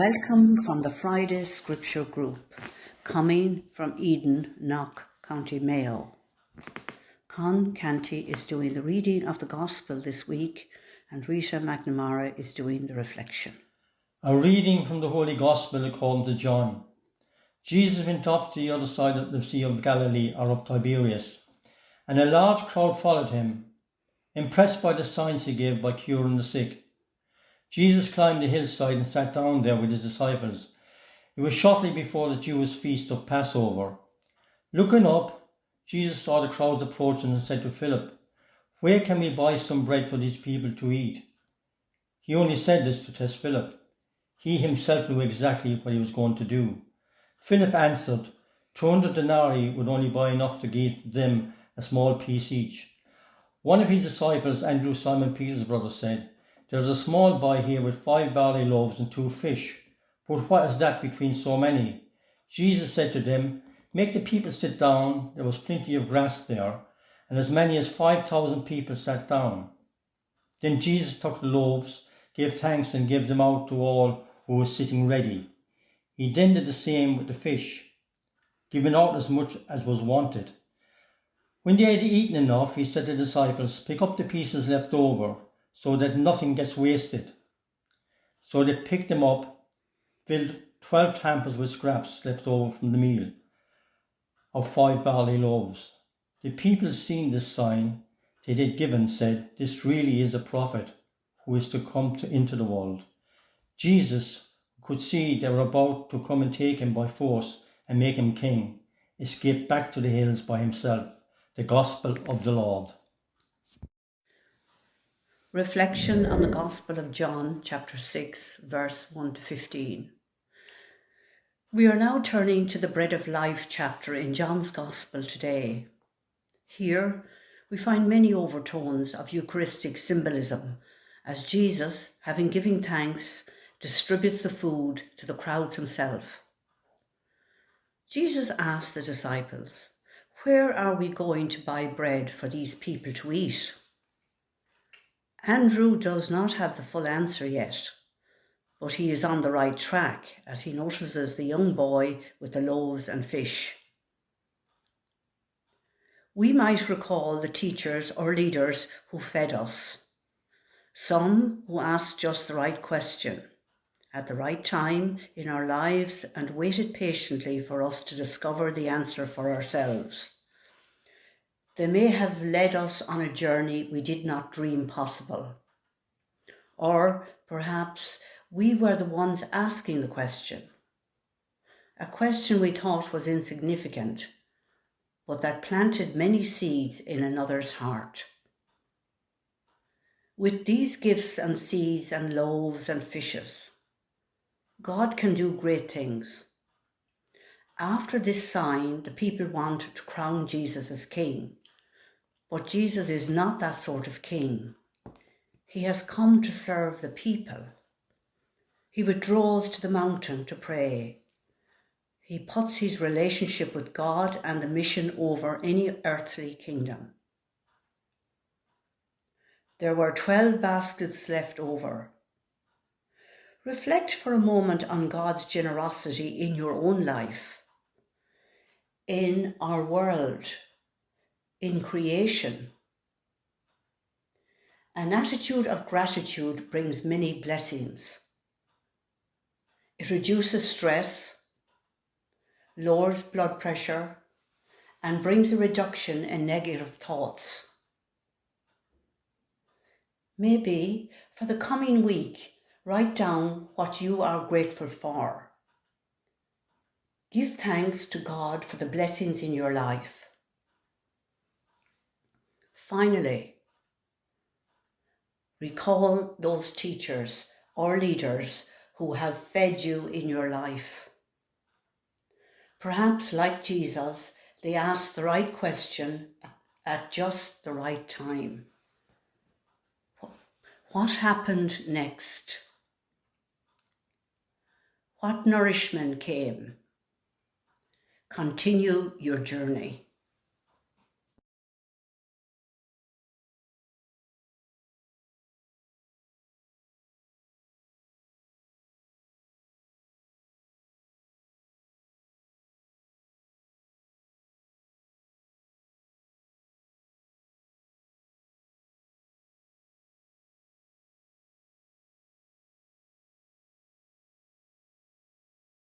Welcome from the Friday Scripture Group, coming from Eden, Knock, County Mayo. Con Canty is doing the reading of the Gospel this week, and Rita McNamara is doing the reflection. A reading from the Holy Gospel according to John. Jesus went off to the other side of the Sea of Galilee, or of Tiberias, and a large crowd followed him, impressed by the signs he gave by curing the sick. Jesus climbed the hillside and sat down there with his disciples. It was shortly before the Jewish feast of Passover. Looking up, Jesus saw the crowds approaching and said to Philip, "Where can we buy some bread for these people to eat?" He only said this to test Philip. He himself knew exactly what he was going to do. Philip answered, 200 denarii would only buy enough to give them a small piece each. One of his disciples, Andrew, Simon Peter's brother, said, "There's a small boy here with 5 barley loaves and 2 fish. But what is that between so many?" Jesus said to them, "Make the people sit down." There was plenty of grass there, and as many as 5,000 people sat down. Then Jesus took the loaves, gave thanks, and gave them out to all who were sitting ready. He then did the same with the fish, giving out as much as was wanted. When they had eaten enough, he said to the disciples, "Pick up the pieces left over, so that nothing gets wasted." So they picked them up, filled 12 hampers with scraps left over from the meal of 5 barley loaves. The people, seeing this sign they had given, said, "This really is the prophet who is to come into the world." Jesus, who could see they were about to come and take him by force and make him king, escaped back to the hills by himself. The Gospel of the Lord. Reflection on the Gospel of John, chapter 6, verse 1 to 15. We are now turning to the Bread of Life chapter in John's Gospel today. Here we find many overtones of Eucharistic symbolism as Jesus, having given thanks, distributes the food to the crowds himself. Jesus asked the disciples, "Where are we going to buy bread for these people to eat?" Andrew does not have the full answer yet, but he is on the right track as he notices the young boy with the loaves and fish. We might recall the teachers or leaders who fed us, some who asked just the right question at the right time in our lives and waited patiently for us to discover the answer for ourselves. They may have led us on a journey we did not dream possible. Or perhaps we were the ones asking the question, a question we thought was insignificant, but that planted many seeds in another's heart. With these gifts and seeds and loaves and fishes, God can do great things. After this sign, the people want to crown Jesus as king. But Jesus is not that sort of king. He has come to serve the people. He withdraws to the mountain to pray. He puts his relationship with God and the mission over any earthly kingdom. There were 12 baskets left over. Reflect for a moment on God's generosity in your own life, in our world, in creation. An attitude of gratitude brings many blessings. It reduces stress, lowers blood pressure, and brings a reduction in negative thoughts. Maybe for the coming week, write down what you are grateful for. Give thanks to God for the blessings in your life. Finally, recall those teachers or leaders who have fed you in your life. Perhaps, like Jesus, they asked the right question at just the right time. What happened next? What nourishment came? Continue your journey.